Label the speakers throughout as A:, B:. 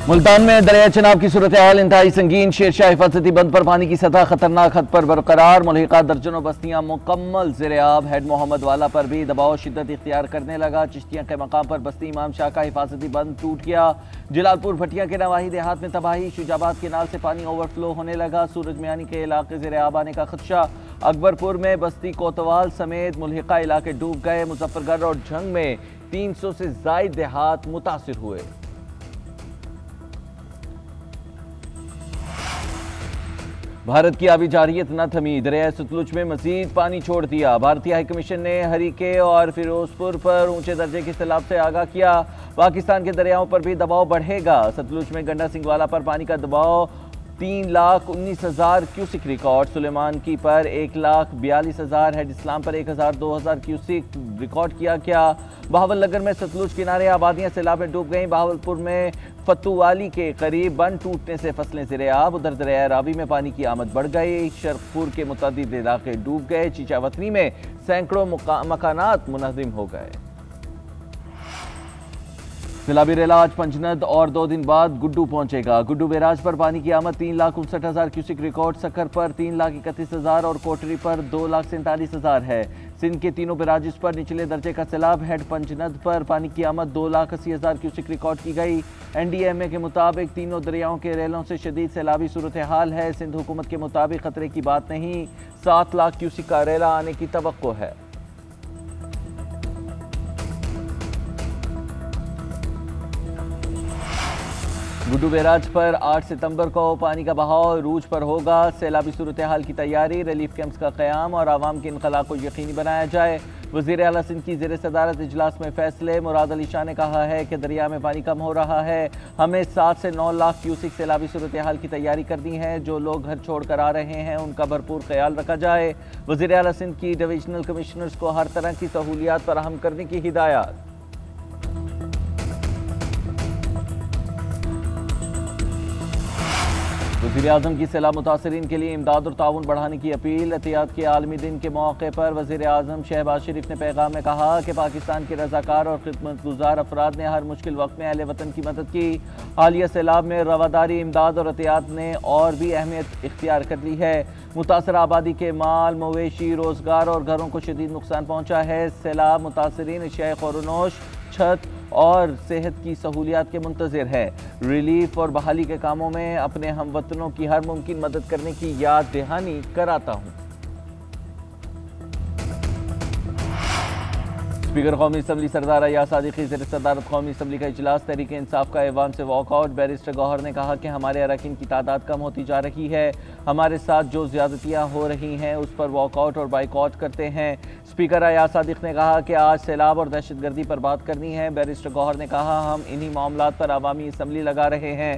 A: मुल्तान में दरिया चनाब की सूरत हाल इंतहाई संगीन। शेरशाह हिफाजती बंद पर पानी की सतह खतरनाक हद पर बरकरार। मुल्हिका दर्जनों बस्तियां मुकम्मल ज़ेर-ए-आब। हेड मोहम्मद वाला पर भी दबाव शिद्दत इख्तियार करने लगा। चिश्तियां के मकाम पर बस्ती इमाम शाह का हिफाजती बंद टूट गया। जलालपुर भटिया के नवाही देहात में तबाही। शुजाबाद के नाल से पानी ओवरफ्लो होने लगा। सूरज मियानी के इलाके ज़ेर-ए-आब आने का खदशा। अकबरपुर में बस्ती कोतवाल समेत मुल्हिका इलाके डूब गए। मुजफ्फरगढ़ और झंग में 300 से जायद देहात मुतासिर हुए। भारत की आबी जारियत न थमी। दरिया सतलुज में मजीद पानी छोड़ दिया। भारतीय हाई कमीशन ने हरीके और फिरोजपुर पर ऊंचे दर्जे के सैलाब से आगाह किया। पाकिस्तान के दरियाओं पर भी दबाव बढ़ेगा। सतलुज में गंडा सिंगवाला पर पानी का दबाव 3,19,000 क्यूसिक रिकॉर्ड। सुलेमान की पर 1,42,000। हेड इस्लाम पर 1,000-2,000 क्यूसिक रिकॉर्ड किया गया। बहावलनगर में सतलुज किनारे आबादियां सैलाब में डूब गईं। बहावलपुर में फतुवाली के करीब बंद टूटने से फसलें ज़ेर-ए-आब। उधर दरिया रावी में पानी की आमद बढ़ गई। शरखपुर के मुतअद्दिद इलाके डूब गए। चीचावतनी में सैकड़ों मकानात मुनहदिम हो गए। सैलाबी रेला आज पंचनद और 2 दिन बाद गुड्डू पहुंचेगा। गुड्डू बैराज पर पानी की आमद 3,59,000 क्यूसिक रिकॉर्ड। सखर पर 3,31,000 और कोटरी पर 2,47,000 है। सिंध के तीनों बैराजिस पर निचले दर्जे का सैलाब। हेड पंचनद पर पानी की आमद 2,80,000 क्यूसिक रिकॉर्ड की गई। NDMA के मुताबिक तीनों दरियाओं के रेलों से शदीद सैलाबी सूरत हाल है। सिंध हुकूमत के मुताबिक खतरे की बात नहीं। 7 लाख क्यूसिक का रेला आने की तवक्को है। गुड्डू बैराज पर 8 सितंबर को पानी का बहाव रूज पर होगा। सैलाबी सूरत हाल की तैयारी, रिलीफ कैंप्स का क़याम और आवाम के इनखला को यकीनी बनाया जाए। वज़ीर आला सिंध की ज़ेर सदारत इजलास में फैसले। मुराद अली शाह ने कहा है कि दरिया में पानी कम हो रहा है। हमें 7 से 9 लाख क्यूसिक सैलाबी सूरत हाल की तैयारी करनी है। जो लोग घर छोड़ कर आ रहे हैं उनका भरपूर ख्याल रखा जाए। वज़ीर आला सिंध की डिवीजनल कमिश्नर्स को हर तरह की सहूलियात फराहम करने की हिदायत। वज़ीर-ए-आज़म की सैलाब मुतासरीन के लिए इमदाद और ताउन बढ़ाने की अपील। एहतियात के आलमी दिन के मौके पर वज़ीर-ए-आज़म शहबाज शरीफ ने पैगाम में कहा कि पाकिस्तान के रज़ाकार और खिदमतगुजार अफराद ने हर मुश्किल वक्त में अहले वतन की मदद की। हालिया सैलाब में रवादारी, इमदाद और एहतियात ने और भी अहमियत इख्तियार कर ली है। मुतासर आबादी के माल, मवेशी, रोजगार और घरों को शदीद नुकसान पहुँचा है। सैलाब मुतासरीन अशिया ख़ुरनोश, छत और सेहत की सहूलियात के मुंतज़िर है। रिलीफ और बहाली के कामों में अपने हमवतनों की हर मुमकिन मदद करने की याद दहानी कराता हूँ। स्पीकर कौमी असम्बली सरदार अयाज सादिकी ज़ेर सदारत कौमी असम्बली का इजलास। तहरीक इंसाफ का ऐवान से वॉकआउट। बैरिस्टर गौहर ने कहा कि हमारे अरकान की तादाद कम होती जा रही है। हमारे साथ जो ज्यादतियाँ हो रही हैं उस पर वॉकआउट और बाइकआउट करते हैं। स्पीकर अयाज सादिक ने कहा कि आज सैलाब और दहशतगर्दी पर बात करनी है। बैरिस्टर गौहर ने कहा हम इन्हीं मामलात पर अवामी असम्बली लगा रहे हैं।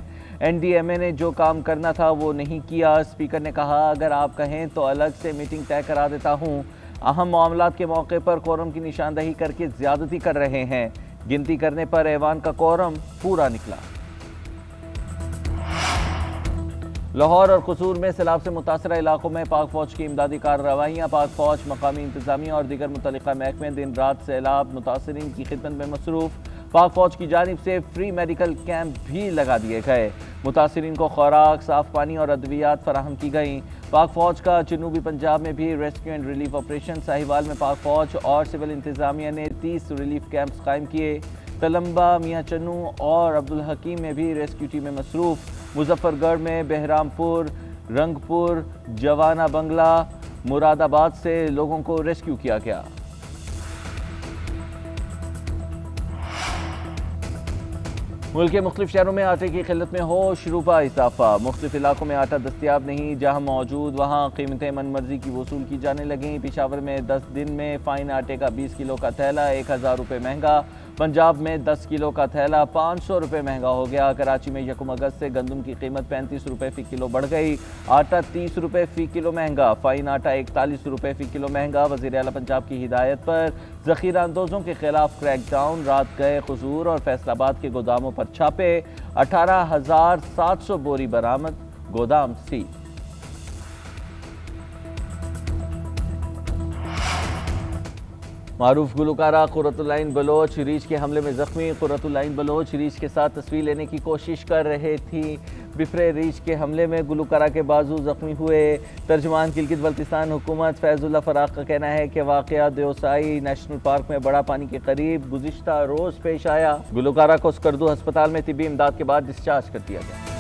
A: NDMA ने जो काम करना था वो नहीं किया। स्पीकर ने कहा अगर आप कहें तो अलग से मीटिंग तय करा देता हूँ। अहम मामलात के मौके पर कोरम की निशानदही करके ज्यादती कर रहे हैं। गिनती करने पर ऐवान का कोरम पूरा निकला। लाहौर और कसूर में सैलाब से मुतासरा इलाकों में पाक फौज की इमदादी कार्रवाइयाँ। पाक फौज, मकामी इंतजामिया और दीगर मुतल्लिका महकमे दिन रात सैलाब मुतासरीन की खिदमत में मसरूफ। पाक फौज की जानिब से फ्री मेडिकल कैंप भी लगा दिए गए। मुतासरीन को खुराक, साफ पानी और अद्वियात फराहम की गई। पाक फौज का जनूबी पंजाब में भी rescue and relief operation. Sahiwal में पाक फौज और सिविल इंतजामिया ने 30 रिलीफ कैंप्स कायम किए। तलम्बा, मियाँ चन्नू और अब्दुल हकीम में भी रेस्क्यू टीमें मसरूफ। मुजफ्फरगढ़ में बहरामपुर, रंगपुर, जवाना बंगला, मुरादाबाद से लोगों को रेस्क्यू किया गया। मुल्क के मुख्तलिफ शहरों में आटे की किल्लत में होश रूपा इजाफा। मुख्तलिफ इलाकों में आटा दस्तियाब नहीं, जहाँ मौजूद वहाँ कीमतें मनमर्जी की वसूल की जाने लगीं। पेशावर में 10 दिन में फाइन आटे का 20 किलो का थैला 1,000 रुपये महंगा। पंजाब में 10 किलो का थैला 500 रुपये महंगा हो गया। कराची में 1 अगस्त से गंदम की कीमत 35 रुपये फ़ी किलो बढ़ गई। आटा 30 रुपये फ़ी किलो महंगा। फाइन आटा 41 रुपये फ़ी किलो महंगा। वज़ीर आला पंजाब की हिदायत पर ज़ख़ीरा अंदोज़ों के खिलाफ क्रैकडाउन। रात गए कसूर और फैसलाबाद के गोदामों पर छापे। 18,700 बोरी बरामद, गोदाम सील। मारूफ गुलकारा कुर्रतुल आइन बलोच रीछ के हमले में जख्मी। कुर्रतुल आइन बलोच रीछ के साथ तस्वीर लेने की कोशिश कर रहे थी। बिफरे रीछ के हमले में गुलकारा के बाजू जख्मी हुए। तर्जुमान गिलगित बल्तिस्तान हुकूमत फैजुल्लाह फराक का कहना है कि वाक़या देओसाई नेशनल पार्क में बड़ा पानी के करीब गुज़िश्ता रोज़ पेश आया। गुलकारा को स्कर्दू अस्पताल में तिब्बी इमदाद के बाद डिस्चार्ज कर दिया गया।